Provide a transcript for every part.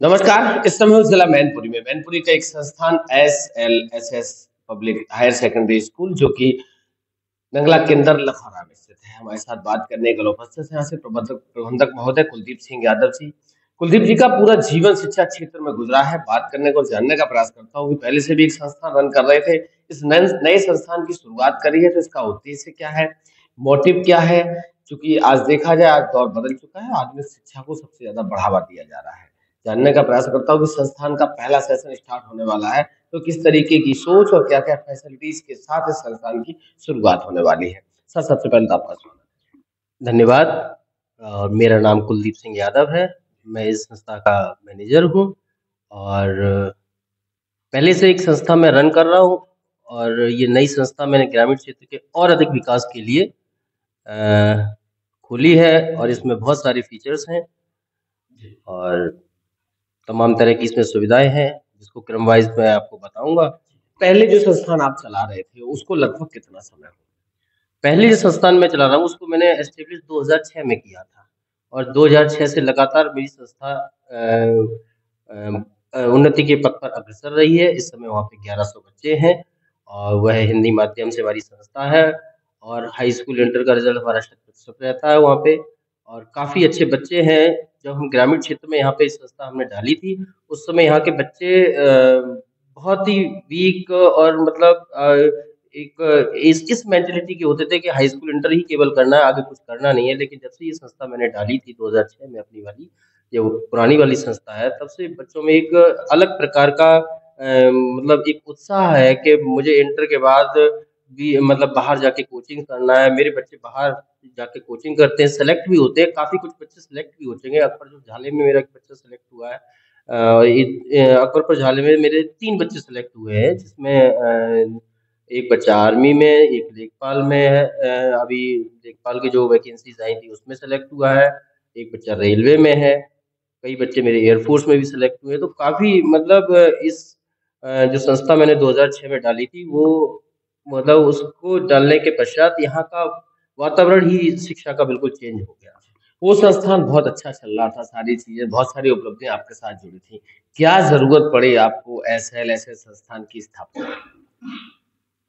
नमस्कार। इस समय हूँ जिला मैनपुरी में। मैनपुरी का एक संस्थान SLSS public higher secondary school जो कि नंगला के अंदर लखौरा में स्थित है। हमारे साथ बात करने के लिए उपस्थित है यहाँ से प्रबंधक प्रबंधक महोदय कुलदीप सिंह यादव जी। कुलदीप जी का पूरा जीवन शिक्षा क्षेत्र में गुजरा है। बात करने को और जानने का प्रयास करता हूँ कि पहले से भी एक संस्थान रन कर रहे थे, इस नए संस्थान की शुरुआत करी है तो इसका उद्देश्य क्या है, मोटिव क्या है? क्योंकि आज देखा जाए, आज दौर बदल चुका है, आधुनिक शिक्षा को सबसे ज्यादा बढ़ावा दिया जा रहा है। जानने का प्रयास करता हूँ कि संस्थान का पहला सेशन स्टार्ट होने वाला है, तो किस तरीके की सोच और क्या क्या फैसिलिटीज के साथ इस संस्थान की शुरुआत होने वाली है। सर, सबसे पहले तो आपका स्वागत धन्यवाद। मेरा नाम कुलदीप सिंह यादव है। मैं इस संस्था का मैनेजर हूँ और पहले से एक संस्था में रन कर रहा हूँ और ये नई संस्था मैंने ग्रामीण क्षेत्र के और अधिक विकास के लिए खोली है और इसमें बहुत सारे फीचर्स हैं है। और तमाम तरह की इसमें सुविधाएं हैं जिसको क्रम वाइज मैं आपको बताऊंगा। पहले जो संस्थान आप चला रहे थे उसको लगभग कितना समय हो? पहले जिस संस्थान में चला रहा हूँ उसको मैंने एस्टेब्लिश 2006 में किया था और 2006 से लगातार मेरी संस्था उन्नति के पथ पर अग्रसर रही है। इस समय वहाँ पे 1100 बच्चे हैं और वह हिंदी माध्यम से हमारी संस्था है और हाई स्कूल इंटर का रिजल्ट हमारा 100% रहता है वहाँ पे और काफ़ी अच्छे बच्चे हैं। जब हम ग्रामीण क्षेत्र में यहाँ पे इस संस्था हमने डाली थी उस समय यहाँ के बच्चे बहुत ही वीक और मतलब इस मेंटेलिटी के होते थे कि हाई स्कूल इंटर ही केवल करना है, आगे कुछ करना नहीं है। लेकिन जब से ये संस्था मैंने डाली थी 2006 में अपनी वाली, जो पुरानी वाली संस्था है, तब से बच्चों में एक अलग प्रकार का मतलब एक उत्साह है कि मुझे इंटर के बाद भी मतलब बाहर जाके कोचिंग करना है। मेरे बच्चे बाहर जाके कोचिंग करते हैं, सेलेक्ट भी होते हैं, काफ़ी कुछ बच्चे सेलेक्ट भी हो चुके हैं। अकबरपुर झाले में मेरा एक बच्चा सेलेक्ट हुआ है। अकबरपुर झाले में मेरे 3 बच्चे सेलेक्ट हुए हैं जिसमें एक बच्चा आर्मी में, एक लेखपाल में है। अभी लेखपाल की जो वैकेंसीज आई थी उसमें सेलेक्ट हुआ है। एक बच्चा रेलवे में है। कई बच्चे मेरे एयरफोर्स में भी सेलेक्ट हुए। तो काफ़ी मतलब इस जो संस्था मैंने 2006 में डाली थी वो मतलब उसको डालने के पश्चात यहाँ का वातावरण ही शिक्षा का बिल्कुल चेंज हो गया। वो संस्थान बहुत अच्छा चल रहा था, सारी चीजें, बहुत सारी उपलब्धियां आपके साथ जुड़ी थी। क्या जरूरत पड़ी आपको SLSS संस्थान की स्थापना में?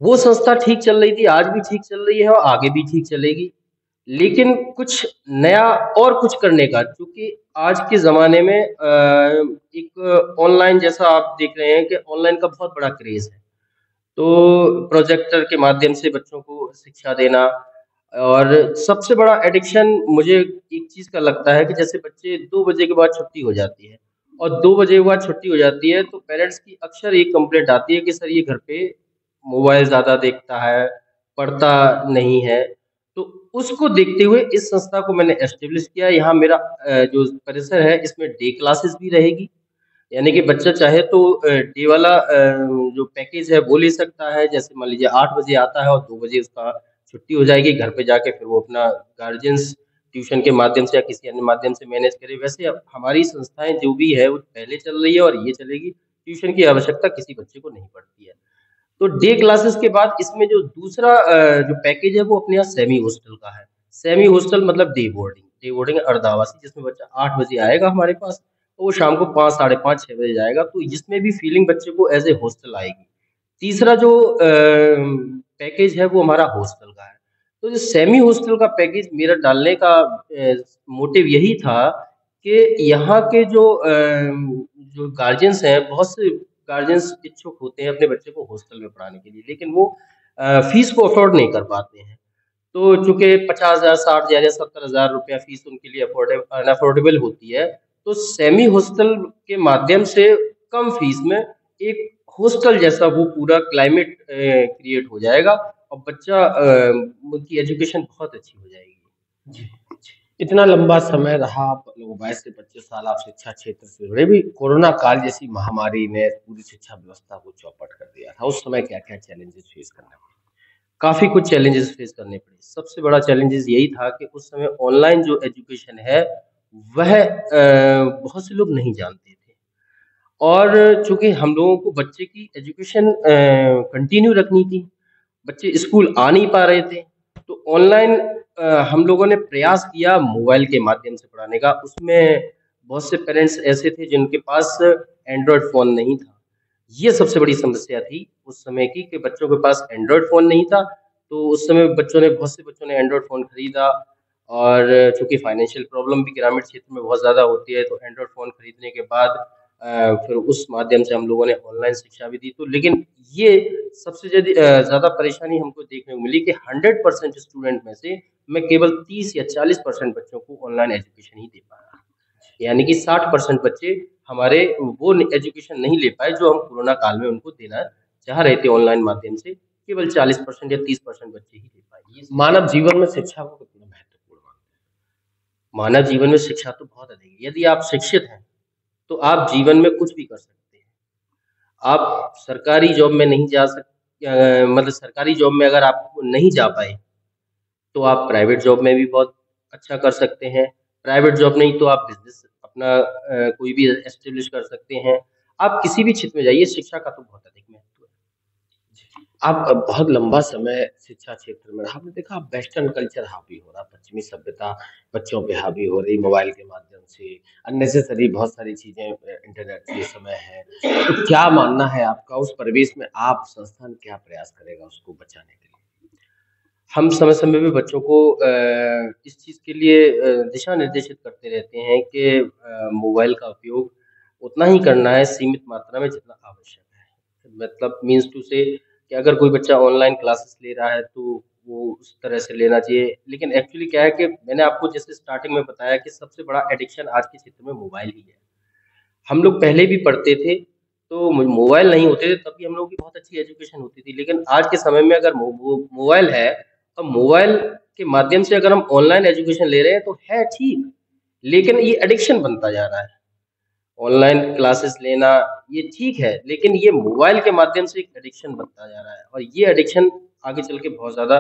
वो संस्था ठीक चल रही थी, आज भी ठीक चल रही है और आगे भी ठीक चलेगी। लेकिन कुछ नया और कुछ करने का, क्योंकि आज के ज़माने में एक ऑनलाइन जैसा आप देख रहे हैं कि ऑनलाइन का बहुत बड़ा क्रेज़ है। तो प्रोजेक्टर के माध्यम से बच्चों को शिक्षा देना और सबसे बड़ा एडिक्शन मुझे एक चीज़ का लगता है कि जैसे बच्चे 2 बजे के बाद छुट्टी हो जाती है और 2 बजे के बाद छुट्टी हो जाती है तो पेरेंट्स की अक्सर एक कंप्लेंट आती है कि सर ये घर पे मोबाइल ज़्यादा देखता है, पढ़ता नहीं है। तो उसको देखते हुए इस संस्था को मैंने एस्टेब्लिश किया। यहाँ मेरा जो परिसर है इसमें डे क्लासेस भी रहेगी। यानी कि बच्चा चाहे तो डे वाला जो पैकेज है वो ले सकता है। जैसे मान लीजिए 8 बजे आता है और 2 बजे उसका छुट्टी हो जाएगी, घर पे जाके फिर वो अपना गार्जियंस ट्यूशन के माध्यम से या किसी अन्य माध्यम से मैनेज करे। वैसे अब हमारी संस्थाएँ जो भी है वो पहले चल रही है और ये चलेगी। ट्यूशन की आवश्यकता किसी बच्चे को नहीं पड़ती है। तो डे क्लासेस के बाद इसमें जो दूसरा जो पैकेज है वो अपने यहाँ सेमी हॉस्टल का है। सेमी हॉस्टल मतलब डे बोर्डिंग अर्धावासी, जिसमें बच्चा 8 बजे आएगा हमारे पास और वो शाम को 5 साढ़े 5 6 बजे जाएगा। तो जिसमें भी फीलिंग बच्चे को एज ए हॉस्टल आएगी। तीसरा जो पैकेज है वो हमारा हॉस्टल का है। तो जो सेमी हॉस्टल का पैकेज मेरा डालने का मोटिव यही था कि यहाँ के जो गार्जियंस हैं, बहुत से गार्जियंस इच्छुक होते हैं अपने बच्चे को हॉस्टल में पढ़ाने के लिए, लेकिन वो फीस को अफोर्ड नहीं कर पाते हैं। तो चूंकि 50,000 60,000 या 70,000 रुपया फीस उनके लिए अनअफोर्डेबल होती है, तो सेमी हॉस्टल के माध्यम से कम फीस में एक हॉस्टल जैसा वो पूरा क्लाइमेट क्रिएट हो जाएगा और बच्चा उनकी एजुकेशन बहुत अच्छी हो जाएगी। जी। इतना लंबा समय रहा आप लोग, 22 से 25 साल आप शिक्षा क्षेत्र से जुड़े भी। कोरोना काल जैसी महामारी ने पूरी शिक्षा व्यवस्था को चौपट कर दिया था। उस समय क्या क्या चैलेंजेस फेस करने पड़े? काफ़ी कुछ चैलेंजेस फेस करने पड़े। सबसे बड़ा चैलेंजेस यही था कि उस समय ऑनलाइन जो एजुकेशन है वह बहुत से लोग नहीं जानते थे और चूंकि हम लोगों को बच्चे की एजुकेशन कंटिन्यू रखनी थी, बच्चे स्कूल आ नहीं पा रहे थे। तो ऑनलाइन हम लोगों ने प्रयास किया मोबाइल के माध्यम से पढ़ाने का। उसमें बहुत से पेरेंट्स ऐसे थे जिनके पास एंड्रॉयड फ़ोन नहीं था। ये सबसे बड़ी समस्या थी उस समय की कि बच्चों के पास एंड्रॉयड फ़ोन नहीं था, तो उस समय बहुत से बच्चों ने एंड्रॉयड फ़ोन खरीदा और चूँकि फाइनेंशियल प्रॉब्लम भी ग्रामीण क्षेत्र में बहुत ज़्यादा होती है, तो एंड्रॉयड फ़ोन खरीदने के बाद फिर उस माध्यम से हम लोगों ने ऑनलाइन शिक्षा भी दी। तो लेकिन ये सबसे ज़्यादा परेशानी हमको देखने को मिली कि 100% स्टूडेंट में से मैं केवल 30 या 40% बच्चों को ऑनलाइन एजुकेशन ही दे पाया। यानी कि 60% बच्चे हमारे वो एजुकेशन नहीं ले पाए जो हम कोरोना काल में उनको देना चाह रहे थे ऑनलाइन माध्यम से। केवल 40% या 30% बच्चे ही दे पाए। ये मानव जीवन में शिक्षा को कितना महत्वपूर्ण मानते मानव जीवन में शिक्षा तो बहुत अधिक है। यदि आप शिक्षित हैं, तो आप जीवन में कुछ भी कर सकते हैं। आप सरकारी जॉब में नहीं जा मतलब सरकारी जॉब में अगर आप नहीं जा पाए, तो आप प्राइवेट जॉब में भी बहुत अच्छा कर सकते हैं। प्राइवेट जॉब नहीं तो आप बिज़नेस अपना कोई भी एस्टेब्लिश कर सकते हैं। आप किसी भी क्षेत्र में जाइए, शिक्षा का तो बहुत अधिक महत्व है। हैं? आप बहुत लंबा समय शिक्षा क्षेत्र में रहा, आपने देखा वेस्टर्न कल्चर हावी हो रहा, पश्चिमी सभ्यता बच्चों पे हावी हो रही, मोबाइल के माध्यम से अननेसेसरी बहुत सारी चीजें, इंटरनेट के समय है, तो क्या मानना है आपका उस परिवेश में आप संस्थान क्या प्रयास करेगा उसको बचाने के लिए? हम समय-समय पे बच्चों को इस चीज़ के लिए दिशा निर्देशित करते रहते हैं कि मोबाइल का उपयोग उतना ही करना है सीमित मात्रा में जितना आवश्यक है। मतलब मीन्स टू से कि अगर कोई बच्चा ऑनलाइन क्लासेस ले रहा है तो वो उस तरह से लेना चाहिए। लेकिन एक्चुअली क्या है कि मैंने आपको जैसे स्टार्टिंग में बताया कि सबसे बड़ा एडिक्शन आज के क्षेत्र में मोबाइल ही है। हम लोग पहले भी पढ़ते थे, तो मोबाइल नहीं होते थे तब भी हम लोगों की बहुत अच्छी एजुकेशन होती थी। लेकिन आज के समय में अगर मोबाइल है, तो मोबाइल के माध्यम से अगर हम ऑनलाइन एजुकेशन ले रहे हैं तो है ठीक, लेकिन ये एडिक्शन बनता जा रहा है। ऑनलाइन क्लासेस लेना ये ठीक है, लेकिन ये मोबाइल के माध्यम से एक एडिक्शन बनता जा रहा है और ये एडिक्शन आगे चल के बहुत ज़्यादा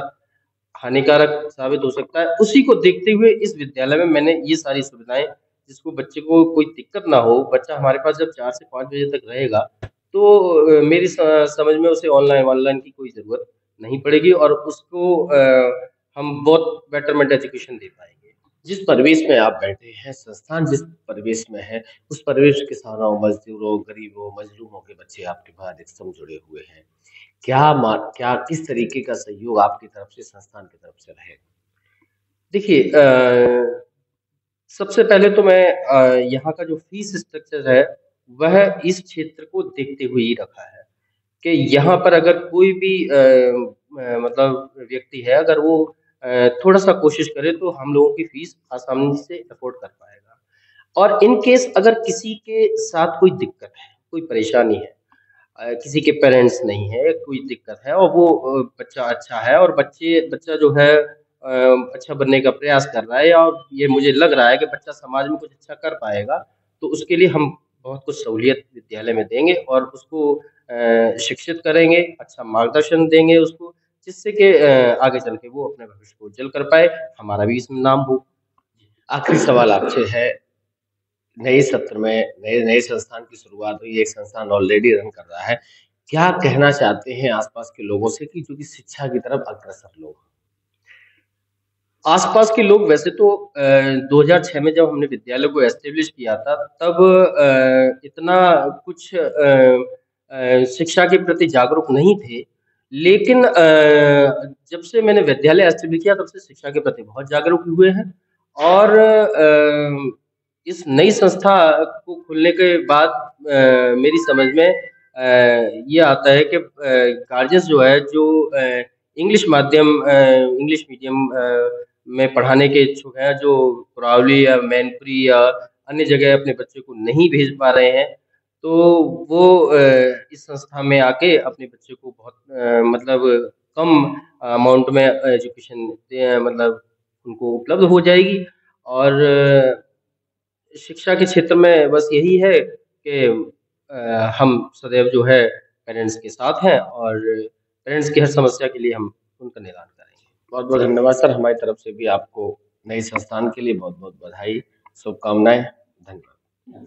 हानिकारक साबित हो सकता है। उसी को देखते हुए इस विद्यालय में मैंने ये सारी सुविधाएँ जिसको बच्चे को कोई दिक्कत ना हो, बच्चा हमारे पास जब 4 से 5 बजे तक रहेगा, तो मेरी समझ में उसे ऑनलाइन ऑनलाइन की कोई ज़रूरत नहीं पड़ेगी और उसको हम बहुत बेटरमेंट एजुकेशन दे पाएँगे। जिस परिवेश में आप बैठे हैं, संस्थान जिस परिवेश में है, उस परिवेश किसानों, मज़दूरों, गरीबों, मज़लूमों के बच्चे आपके बाद एकदम जुड़े हुए हैं। क्या किस तरीके का सहयोग आपकी तरफ से, संस्थान की तरफ से रहेगा? देखिए सबसे पहले तो मैं यहाँ का जो फ़ीस स्ट्रक्चर है, वह इस क्षेत्र को देखते हुए ही रखा है कि यहाँ पर अगर कोई भी मतलब व्यक्ति है, अगर वो थोड़ा-सा कोशिश करे तो हम लोगों की फ़ीस आसानी से अफ़ोर्ड कर पाएगा। और इन केस अगर किसी के साथ कोई दिक्कत है, कोई परेशानी है, किसी के पेरेंट्स नहीं है, कोई दिक्कत है और वो बच्चा अच्छा है और बच्चा जो है अच्छा बनने का प्रयास कर रहा है और ये मुझे लग रहा है कि बच्चा समाज में कुछ अच्छा कर पाएगा, तो उसके लिए हम बहुत कुछ सहूलियत विद्यालय में देंगे और उसको शिक्षित करेंगे, अच्छा मार्गदर्शन देंगे उसको, जिससे कि आगे चल के वो अपने भविष्य को उज्ज्वल कर पाए, हमारा भी इसमें नाम हो। आखिरी सवाल आपसे है, नए सत्र में नए नए संस्थान की शुरुआत हुई, एक संस्थान ऑलरेडी रन कर रहा है। क्या कहना चाहते हैं आस-पास के लोगों से कि जो कि शिक्षा की तरफ अग्रसर लोग हैं? आस-पास के लोग वैसे तो 2006 में जब हमने विद्यालय को एस्टेब्लिश किया था, तब इतना कुछ शिक्षा के प्रति जागरूक नहीं थे। लेकिन जब से मैंने विद्यालय एस्टेब्लिश किया, तब से शिक्षा के प्रति बहुत जागरूक हुए हैं और इस नई संस्था को खुलने के बाद मेरी समझ में ये आता है कि गार्जियंस जो है, जो इंग्लिश मीडियम में पढ़ाने के इच्छुक हैं, जो कुरावली या मैनपुरी या अन्य जगह अपने बच्चे को नहीं भेज पा रहे हैं, तो वो इस संस्था में आके अपने बच्चे को बहुत मतलब कम अमाउंट में एजुकेशन मतलब उनको उपलब्ध हो जाएगी और शिक्षा के क्षेत्र में बस यही है कि हम सदैव जो है पेरेंट्स के साथ हैं और पेरेंट्स की हर समस्या के लिए हम उनका निदान करेंगे। बहुत-बहुत धन्यवाद सर, हमारी तरफ से भी आपको नए संस्थान के लिए बहुत-बहुत बधाई, शुभकामनाएँ। धन्यवाद।